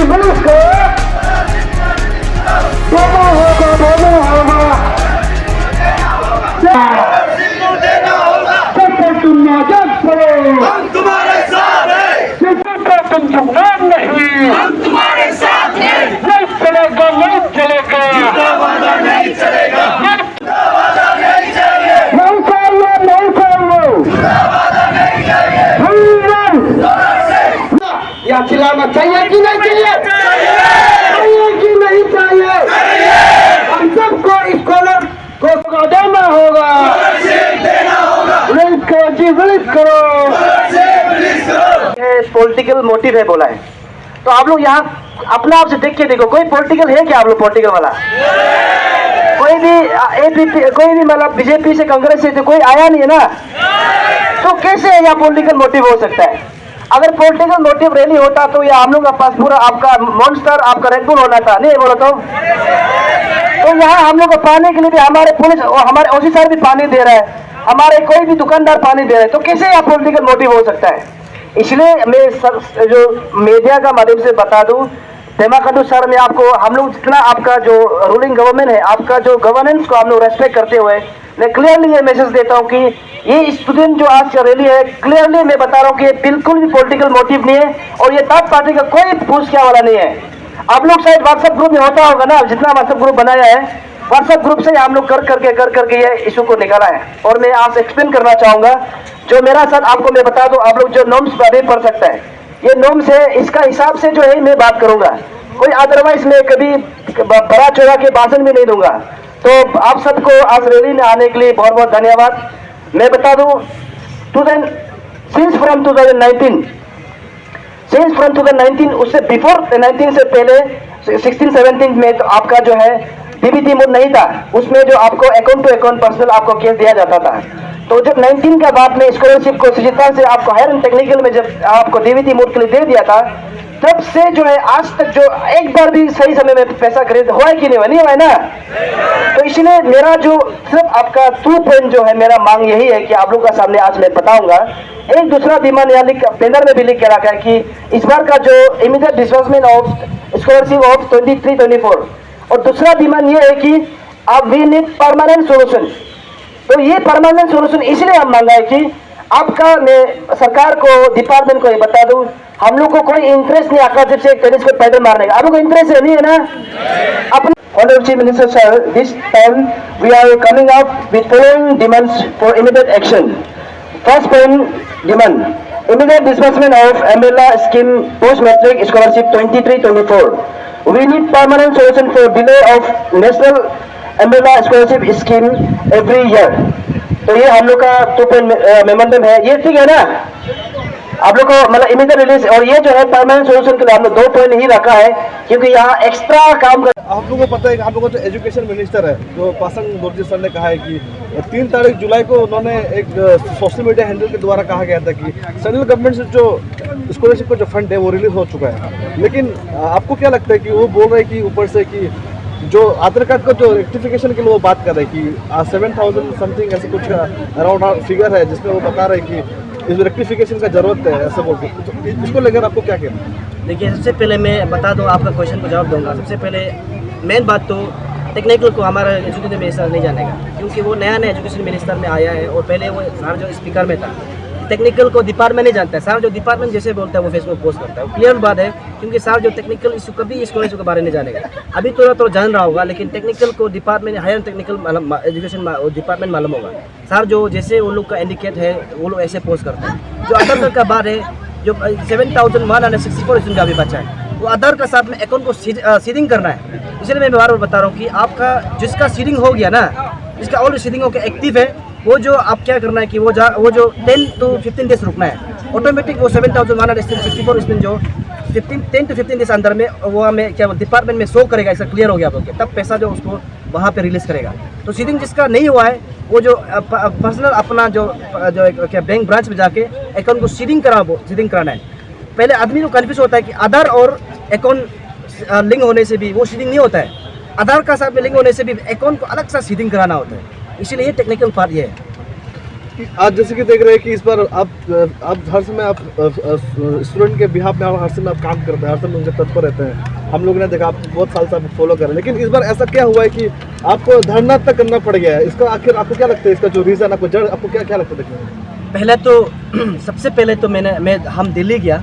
Police को देना होगा जब तुम नाजायज करो हम तुम्हारे साथ हैं, जब तुम झुकना नहीं, हम तुम्हारे साथ हैं, नहीं चलेगा, नहीं चलेगा, झूठा वादा नहीं चलेगा, झूठा वादा नहीं चाहिए, नहीं चाहिए, नहीं चाहिए, झूठा वादा नहीं चाहिए, जोर से या चिल्लाना चाहिए कि नहीं चाहिए, चाहिए कि नहीं चाहिए, हम सबको स्कॉलर को देना होगा, स्कॉलरशिप देना होगा, रिलीज करो जी, रिलीज करो। स्कॉलरशिप रिलीज करो। पॉलिटिकल मोटिव है बोला है, तो आप लोग यहाँ अपना आप से देख के देखो, कोई पॉलिटिकल है क्या आप लोग पॉलिटिकल वाला? कोई भी एपीपी, कोई भी मतलब बीजेपी से कांग्रेस से तो कोई आया नहीं है ना, तो कैसे यहाँ पॉलिटिकल मोटिव हो सकता है? अगर पॉलिटिकल मोटिव रैली होता तो ये हम लोग का पास पूरा आपका मॉन्स्टर, आपका रेडबुल होना था, नहीं बोला तो यहाँ हम लोग को पाने के लिए भी हमारे पुलिस और हमारे ओसी सर भी पानी दे रहा है, हमारे कोई भी दुकानदार पानी दे रहा है, तो कैसे यहाँ पॉलिटिकल मोटिव हो सकता है? इसलिए मैं सर जो मीडिया का माध्यम से बता दूं, पेमा खांडू सर में आपको हम लोग जितना आपका जो रूलिंग गवर्नमेंट है, आपका जो गवर्नेंस को हम लोग रेस्पेक्ट करते हुए मैं क्लियरली ये मैसेज देता हूँ कि ये स्टूडेंट जो आज का रैली है, क्लियरली मैं बता रहा हूँ कि ये बिल्कुल भी पॉलिटिकल मोटिव नहीं है और ये थर्ड पार्टी का कोई पूछ क्या वाला नहीं है। आप लोग शायद व्हाट्सएप ग्रुप में होता होगा ना, जितना व्हाट्सएप ग्रुप बनाया है, व्हाट्सएप ग्रुप से हम लोग कर करके ये इशू को निकाला है। और मैं आज एक्सप्लेन करना चाहूंगा, जो मेरा साथ आपको मैं बता दूं, आप लोग जो नॉर्म्स भी पढ़ सकता है, ये नॉर्म्स है, इसका हिसाब से जो है मैं बात करूंगा, कोई अदरवाइज मैं कभी बड़ा चौड़ा के भाषण भी नहीं दूंगा। तो आप सबको आज रैली में आने के लिए बहुत बहुत धन्यवाद। मैं बता दूं, सिंस फ्रॉम 2019, उससे बिफोर 19 से पहले 16-17 में तो आपका जो है डीबीटी मोड नहीं था, उसमें जो आपको अकाउंट टू अकाउंट पर्सनल आपको केस दिया जाता था। तो जब 19 का बाद में स्कॉलरशिप को सुचिता से आपको हायर एंड टेक्निकल में जब आपको डीबीटी मोड के लिए दे दिया था, तब से जो है आज तक जो एक बार भी सही समय में पैसा खरीद हुआ है कि नहीं हुआ, नहीं हुआ है ना। तो इसलिए मेरा जो सिर्फ आपका 2 पॉइंट जो है, मेरा मांग यही है कि आप लोग का सामने आज मैं बताऊंगा। एक दूसरा डिमांड यहाँ बैनर में भी लिख के रखा है कि इस बार का जो immediate disbursement of scholarship of 23-24, और दूसरा डिमांड ये है कि अब वी नीड परमानेंट सोल्यूशन। तो ये परमानेंट सोल्यूशन इसलिए हम मांगा है कि आपका मैं सरकार को, डिपार्टमेंट को ये बता दूं, हम लोग को कोई इंटरेस्ट नहीं आकाश से टेनिस पे पैदल मारने का, आप लोग को इंटरेस्ट है नहीं है ना? अपने Honorable Chief Minister sir, this time we are coming up with following demands for immediate action. First point demand: immediate disbursement of umbrella scheme post-matric scholarship 23-24. We need permanent solution for delay of national umbrella scholarship scheme every year. तो ये हम लोग का 2 point memorandum है, ये ठीक है ना? आप लोग को मतलब इमीडिएट रिलीज, और ये जो है परमानेंट सोल्यूशन के लिए हम लोग 2 पॉइंट ही रखा है, क्योंकि यहाँ एक्स्ट्रा काम कर। आप लोगों को पता है कि आप लोगों को जो एजुकेशन मिनिस्टर है, जो पासंग दोरजी सर ने कहा है कि 3 तारीख जुलाई को उन्होंने एक सोशल मीडिया हैंडल के द्वारा कहा गया था कि सेंट्रल गवर्नमेंट से जो स्कॉलरशिप का जो फंड है वो रिलीज हो चुका है। लेकिन आपको क्या लगता है कि वो बोल रहे हैं कि ऊपर से कि जो आधार कार्ड का जो रेक्टिफिकेशन के लिए वो बात कर रहे हैं कि 7,000 समथिंग ऐसे कुछ अराउंड फिगर है, जिसमें वो बता रहे हैं कि इस रेक्टिफिकेशन का जरूरत है, ऐसे बोलते हैं। तो इसको लेकर आपको क्या कहना है? देखिए, सबसे पहले मैं बता दूं, आपका क्वेश्चन को जवाब दूंगा। सबसे पहले मेन बात तो टेक्निकल को हमारा एजुकेशन मिनिस्टर नहीं जानेगा, क्योंकि वो नया एजुकेशन मिनिस्टर में आया है, और पहले वो सर जो स्पीकर में था, टेक्निकल को डिपार्टमेंट नहीं जानता है। सर जो डिपार्टमेंट जैसे बोलता है वो फेसबुक पोस्ट करता है, वो क्लियर बात है, क्योंकि सर जो टेक्निकल इशू कभी स्कॉलरशिप के बारे में जानेगा। अभी तो जान रहा होगा, लेकिन टेक्निकल को department, higher technical education department मालूम होगा। सर जो जैसे वो लोग का इंडिकेट है, वो लोग ऐसे पोस्ट करते हैं। जो आधार कार्ड का बात है, जो 7,164 स्टूडेंट अभी बचा है, वो आधार का साथ में अकाउंट को सीडिंग करना है। इसलिए मैं बार बार बता रहा हूँ कि आपका जिसका सीडिंग हो गया ना, जिसका ऑलरेडी सीडिंग होकर एक्टिव है, वो जो आप क्या करना है कि वो जो 10 to 15 डेज रुकना है, ऑटोमेटिक वो 7,164 इसमें जो 10 to 15 डेज अंदर में वो हमें क्या डिपार्टमेंट में शो करेगा, ऐसा क्लियर हो गया आप लोग के, तब पैसा जो उसको वहाँ पे रिलीज करेगा। तो सीडिंग जिसका नहीं हुआ है, वो जो पर्सनल अपना जो क्या बैंक ब्रांच में जाके अकाउंट को सीडिंग कराना है। पहले आदमी को कन्फ्यूज होता है कि आधार और अकाउंट लिंक होने से भी वो सीडिंग नहीं होता है, आधार का साथ में लिंक होने से भी अकाउंट को अलग सा सीडिंग कराना होता है। इसीलिए ये टेक्निकल पार्ट ये है। आज जैसे कि देख रहे हैं कि इस बार आप हर समय आप स्टूडेंट के बिहाफ में हर समय आप काम करते हैं, हर समय उनसे तत्पर रहते हैं। हम लोगों ने देखा, आप बहुत साल से आप फॉलो कर रहे हैं, लेकिन इस बार ऐसा क्या हुआ है कि आपको धरना तक करना पड़ गया है? इसका आखिर आपको क्या लगता है, इसका जो रीज़न आपको जड़ आपको क्या लगता है देखने में? पहले तो सबसे पहले तो हम दिल्ली गया।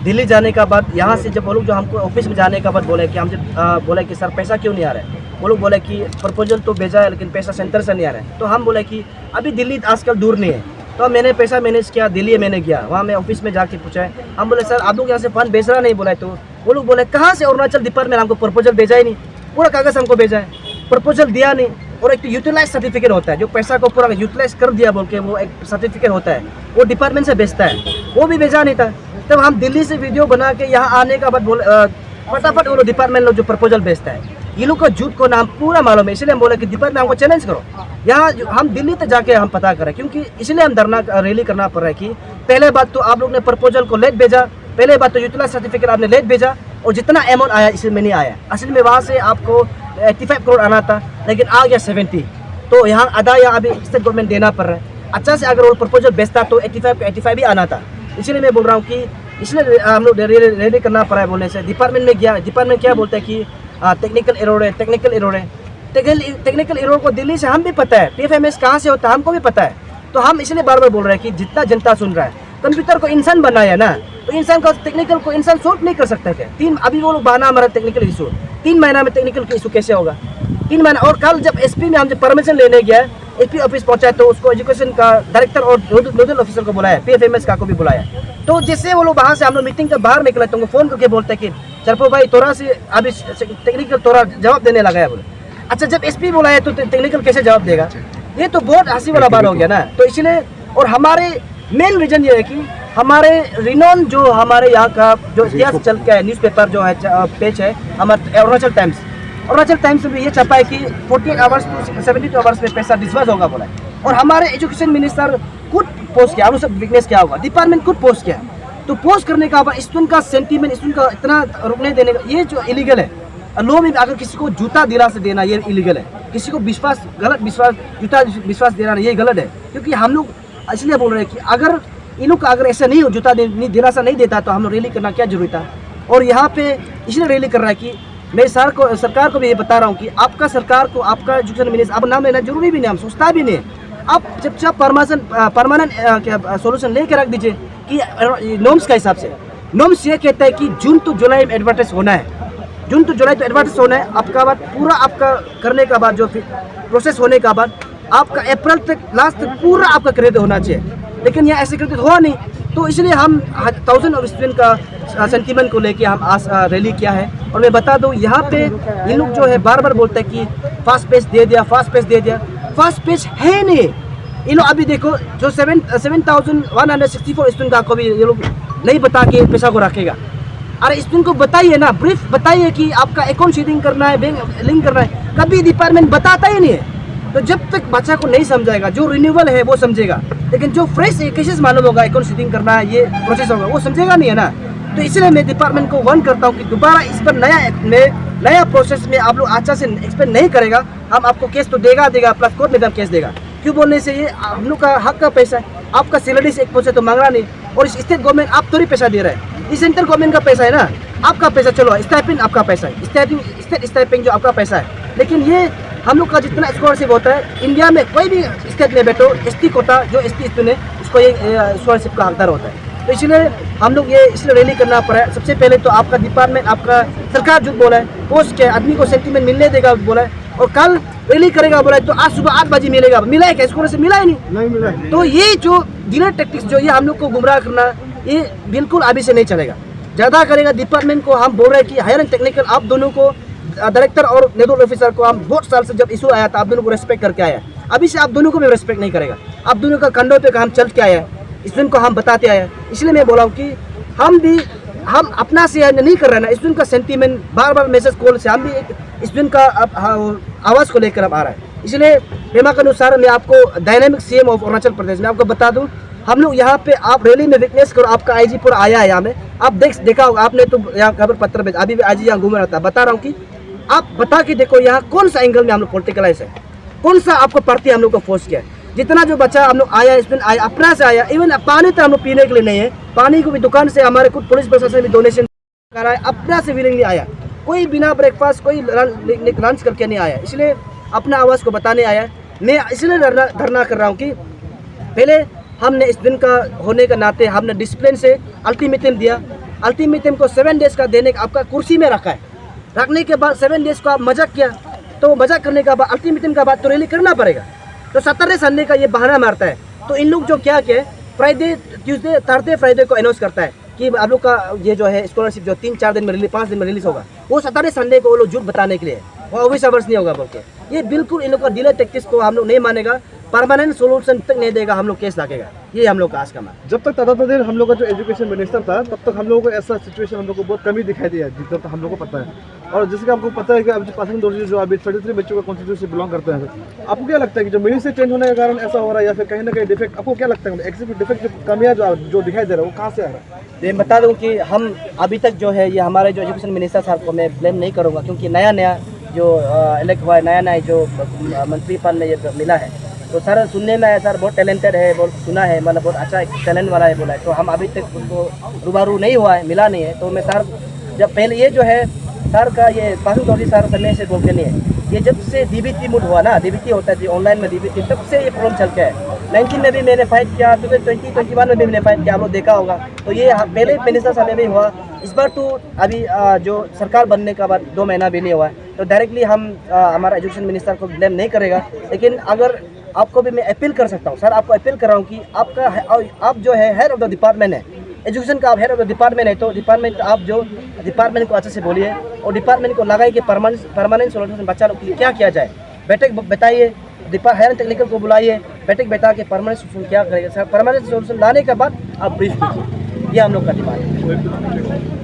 दिल्ली जाने का बाद यहाँ से जब वो लोग जो हमको ऑफिस में जाने का बाद बोले कि हमसे बोले कि सर पैसा क्यों नहीं आ रहा है। वो लोग बोले कि प्रपोजल तो भेजा है लेकिन पैसा सेंटर से नहीं आ रहा है। तो हम बोले कि अभी दिल्ली आजकल दूर नहीं है। तो मैंने पैसा मैनेज किया, दिल्ली मैंने गया, वहाँ मैं ऑफिस में जाके पूछा है। हम बोले सर आप लोग यहाँ से फंड भेज रहा नहीं, बोला है। तो वो लोग बोले कहाँ से, अरुणाचल डिपार्टमेंट हमको प्रपोजल भेजा ही नहीं, पूरा कागज़ हमको भेजा है, प्रपोजल दिया नहीं। और एक तो यूटिलाइज सर्टिफिकेट होता है, जो पैसा को पूरा यूटिलाइज कर दिया बोल के वो एक सर्टिफिकेट होता है, वो डिपार्टमेंट से भेजता है, वो भी भेजा नहीं था। तब हम दिल्ली से वीडियो बना के यहाँ आने का बाद फटाफट वो लोग डिपार्टमेंट लोग जो प्रपोजल भेजता है, ये लोग का झूठ को नाम पूरा मालूम है। इसलिए हम बोले कि डिपार्टमेंट हमको चैलेंज करो, यहाँ हम दिल्ली तक जाके हम पता करें। क्योंकि इसलिए हम धरना रैली करना पड़ रहा है कि पहले बात तो आप लोग ने प्रपोजल को लेट भेजा, पहले बात तो यूटिलाइज सर्टिफिकेट आपने लेट भेजा, और जितना अमाउंट आया इसमें नहीं आया। असल में वहाँ से आपको 85 करोड़ आना था, लेकिन आ गया 70। तो यहाँ आधा यहाँ अभी स्टेट गवर्नमेंट देना पड़ रहा है। अच्छा से अगर वो प्रपोजल बेचता तो 85 भी आना था। इसलिए मैं बोल रहा हूँ कि इसलिए हम लोग रेडी करना पड़ा है। बोलने से डिपार्टमेंट में गया, डिपार्टमेंट क्या बोलता है कि टेक्निकल एरर है, टेक्निकल एरर है। टेक्निकल एरर को दिल्ली से हम भी पता है, PFMS कहाँ से होता है हमको भी पता है। तो हम इसलिए बार बार बोल रहे हैं कि जितना जनता सुन रहा है, कंप्यूटर को इंसान बनाया ना, तो इंसान का टेक्निकल को इंसान सॉल्व नहीं कर सकता क्या? अभी वो लोग बहाना हमारा टेक्निकल इशू 3 महीना में टेक्निकल इशू कैसे होगा? 3 महीना। और कल जब SP में हमसे परमिशन लेने गया, SP ऑफिस पहुंचा तो उसको एजुकेशन का डायरेक्टर और नोडल ऑफिसर को बुलाया, PFMS का को भी बुलाया। तो जैसे वो लोग वहाँ से हम लोग मीटिंग के बाहर निकले तो उनको फ़ोन करके बोलते कि चरपो भाई तोरा से अभी टेक्निकल तोरा जवाब देने लगा है। बोले अच्छा जब SP बुलाया तो टेक्निकल कैसे जवाब देगा? ये तो बहुत हंसी वाला बात हो गया ना। तो इसलिए और हमारे मेन रीजन ये है कि हमारे रिनोन जो हमारे यहाँ का जो इतिहास चल के है, न्यूज़पेपर जो है पेज है हमारे अरुणाचल टाइम्स में ये छपा है कि 48 आवर्स टू 72 आवर्स में पैसा डिस्बर्स होगा बोला है। और हमारे एजुकेशन मिनिस्टर खुद पोस्ट किया, अनुसार विकनेस क्या होगा, डिपार्टमेंट खुद पोस्ट किया। तो पोस्ट करने का बाद स्टूडेंट का सेंटीमेंट, स्टूडेंट का इतना रुकने देने का, ये जो इलीगल है। लॉ में अगर किसी को जूता दिला से देना ये इलीगल है, किसी को गलत विश्वास देना ये गलत है। क्योंकि हम लोग इसलिए बोल रहे हैं कि अगर इन लोग का अगर ऐसा नहीं हो, जूता दिलासा नहीं देता तो हम लोग रैली करना क्या जरूरी था। और यहाँ पे इसलिए रैली कर रहा है कि मैं सरकार को भी ये बता रहा हूँ कि आपका सरकार को आपका एजुकेशन मिनिस्टर अब नाम लेना जरूरी भी नहीं, हम सोचता भी नहीं। आप जब परमानेंट सोल्यूशन लेके रख दीजिए कि नॉर्म्स का हिसाब से। नॉर्म्स ये कहता है कि जून टू जुलाई में एडवर्टाइज होना है, जून टू जुलाई तो एडवर्टाइज होना है। आपका बाद पूरा आपका करने का बाद जो प्रोसेस होने का बाद आपका अप्रैल तक लास्ट तक पूरा आपका क्रेडिट होना चाहिए, लेकिन यहाँ ऐसे क्रेडिट हुआ नहीं। तो इसलिए हम 1000 ऑफ स्टूडेंट का सेंटीमेंट को लेके हम आज रैली किया है। और मैं बता दूँ यहाँ पे ये लोग जो है बार बार बोलते हैं कि फास्ट पेज दे दिया, फास्ट पेज दे दिया। फास्ट पेज है नहीं। ये लोग अभी देखो जो 7164 स्टूडेंट को भी ये लोग नहीं बता के पैसा को रखेगा। अरे स्टूडेंट को बताइए ना, ब्रीफ बताइए कि आपका अकाउंट सीडिंग करना है, बैंक लिंक करना है, कभी डिपार्टमेंट बताता ही नहीं है। तो जब तक बच्चा को नहीं समझाएगा, जो रिन्यूअल है वो समझेगा, लेकिन जो फ्रेश केसेस मालूम होगा अकाउंट सीडिंग करना है, ये प्रोसेस होगा, वो समझेगा नहीं है ना। तो इसलिए मैं डिपार्टमेंट को वार्न करता हूँ कि दोबारा इस पर नया प्रोसेस में आप लोग अच्छा से एक्सप्लेन नहीं करेगा, हम आपको केस तो देगा प्लस कोर्ट में भी केस देगा। क्यों बोलने से ये हम लोग का हक का पैसा है, आपका सैलरी से 1% तो मांगना नहीं। और इस स्टेट गवर्नमेंट आप थोड़ी पैसा दे रहे हैं, इस सेंट्रल गवर्नमेंट का पैसा है ना, आपका पैसा। चलो स्टाइपेंड आपका पैसा है, स्टेट स्टाइपेंड जो आपका पैसा है, लेकिन ये हम लोग का जितना स्कॉलरशिप होता है इंडिया में कोई भी स्टेट में बैठो, ST कोटा जो ST स्टूडेंट है उसको ये स्कॉलरशिप का हकदार होता है। तो इसलिए हम लोग ये इसलिए रैली करना पड़ा है। सबसे पहले तो आपका डिपार्टमेंट, आपका सरकार झूठ बोला है, पोस्ट के आदमी को सेंटीमेंट मिलने देगा बोला है, और कल रैली करेगा बोला है, तो आज सुबह 8 बजे मिलेगा, मिला है क्या? स्कॉलरशिप मिला ही नहीं मिला। तो ये जो डिले टैक्टिक्स जो ये हम लोग को गुमराह करना, ये बिल्कुल अभी से नहीं चलेगा, ज़्यादा करेगा। डिपार्टमेंट को हम बोल रहे हैं कि हायर एंड टेक्निकल आप दोनों को, डायरेक्टर और नोडल ऑफिसर को, हम बहुत साल से जब इशू आया था आप दोनों को रेस्पेक्ट करके आया है, अभी से आप दोनों को भी रेस्पेक्ट नहीं करेगा। आप दोनों का कंधों पे काम चल के आया है, स्टूडेंट को हम बताते आए हैं। इसलिए मैं बोला हूँ कि हम अपना से नहीं कर रहे हैं ना, स्टूडेंट का सेंटीमेंट बार बार मैसेज कॉल से हम भी एक स्टूडेंट का आवाज़ को लेकर अब आ रहा है। इसलिए पेमा के अनुसार मैं आपको dynamic CM of Arunachal Pradesh में आपको बता दूँ, हम लोग यहाँ पे आप रैली में विटनेस करो, आपका IG पूरा आया है यहाँ में, आप देखा होगा आपने, तो यहाँ खबर पत्र भेज, अभी भी IG यहाँ घूम रहा था, बता रहा हूँ कि आप बता के देखो यहाँ कौन सा एंगल में हम लोग पॉलिटिकलाइज है, कौन सा आपको पार्टी हम लोग को फोर्स किया है। जितना जो बच्चा हम लोग आया इसमें आया अपना से आया, इवन पानी तो हम लोग पीने के लिए नहीं है, पानी को भी दुकान से हमारे खुद पुलिस प्रशासन भी डोनेशन कर रहा है, अपना से विलिंगली आया, कोई बिना ब्रेकफास्ट कोई लंच करके नहीं आया। इसलिए अपना आवाज़ को बताने आया। मैं इसलिए धरना कर रहा हूँ कि पहले हमने इस दिन का होने के नाते हमने डिसिप्लिन से अल्टीमेटम दिया, अल्टीमेटम को 7 डेज़ का देने का आपका कुर्सी में रखा है, रखने के बाद 7 डेज़ को आप मजाक किया, तो मजाक करने का बाद अल्टीमेटम का बाद तो रैली करना पड़ेगा। तो सैटरडे संडे का ये बहाना मारता है। तो इन लोग जो क्या किया, फ्राइडे ट्यूसडे थर्सडे फ्राइडे को अनाउंस करता है कि आप लोग का ये जो है स्कॉलरशिप जो 3-4 दिन में रिलीज 5 दिन में रिलीज होगा, वो सैटरडे संडे को वो लोग झूठ बताने के लिए, वो ऑफिस आवर्स नहीं होगा बोल के। ये बिल्कुल इन लोग का डिले टैक्टिक्स को हम लोग नहीं मानेगा, परमानेंट सोल्यूशन तक नहीं देगा, हम लोग केस लागेगा। ये हम लोग का आज का मान। जब तक तदातर हम लोग का जो एजुकेशन मिनिस्टर था तब तक हम लोगों को ऐसा सिचुएशन हम लोग को बहुत कमी दिखाई दिया जितना तो हम लोग को पता है। और जैसे कि आपको पता है कि अब जो पासंग दोरजी जो अभी 33 बच्चों का कॉन्स्टिट्यूशन बिलोंग करते हैं, आपको क्या लगता है कि जो मिनिस्टर चेंज होने के कारण ऐसा हो रहा है या फिर कहीं ना कहीं डिफेक्ट, आपको क्या लगता है एग्जीक्यूटिव डिफेक्ट जो कमियाँ जो दिखाई दे रहा है वो कहाँ से आ रहा है? मैं बता दूं कि हम अभी तक जो है ये हमारे जो एजुकेशन मिनिस्टर साहब को मैं ब्लेम नहीं करूंगा, क्योंकि नया जो इलेक्ट हुआ है, नया जो मंत्री पद में ये मिला है, तो सर सुनने में आया सर बहुत टैलेंटेड है, बहुत सुना है, मतलब बहुत अच्छा टैलेंट वाला है बोला है। तो हम अभी तक उसको रूबरू नहीं हुआ है, मिला नहीं है। तो मैं सर जब पहले ये जो है सर का ये पासंग दोरजी सर समय से बोलते नहीं है, ये जब से डीबीटी मूड हुआ ना, डीबीटी होता है ऑनलाइन में डीबीटी, तब से ये प्रॉब्लम चल के है। 19 में भी मैंने फाइट किया, 2021 में भी मैंने फाइट किया, आप लोग देखा होगा। तो ये पहले मिनिस्टर समय में हुआ, इस बार तो अभी जो सरकार बनने का बाद 2 महीना भी नहीं हुआ है। तो डायरेक्टली हम हमारा एजुकेशन मिनिस्टर को ब्लेम नहीं करेगा, लेकिन अगर आपको भी मैं अपील कर सकता हूँ, सर आपको अपील कर रहा हूँ कि आप जो है हेड ऑफ द डिपार्टमेंट है, एजुकेशन का आप हेड ऑफ द डिपार्टमेंट है, तो डिपार्टमेंट आप जो डिपार्टमेंट को अच्छे से बोलिए और डिपार्टमेंट को लगाइए कि परमानेंट सोल्यूशन बच्चा लोग के लिए क्या किया जाए। बैठक बताइए, हायर टेक्निकल को बुलाइए, बैठक बैठा के परमानेंट सोल्यूशन क्या करेगा सर, परमानेंट सोल्यूशन लाने के बाद आप ब्रीफ कीजिए। ये हम लोग का डिमांड है।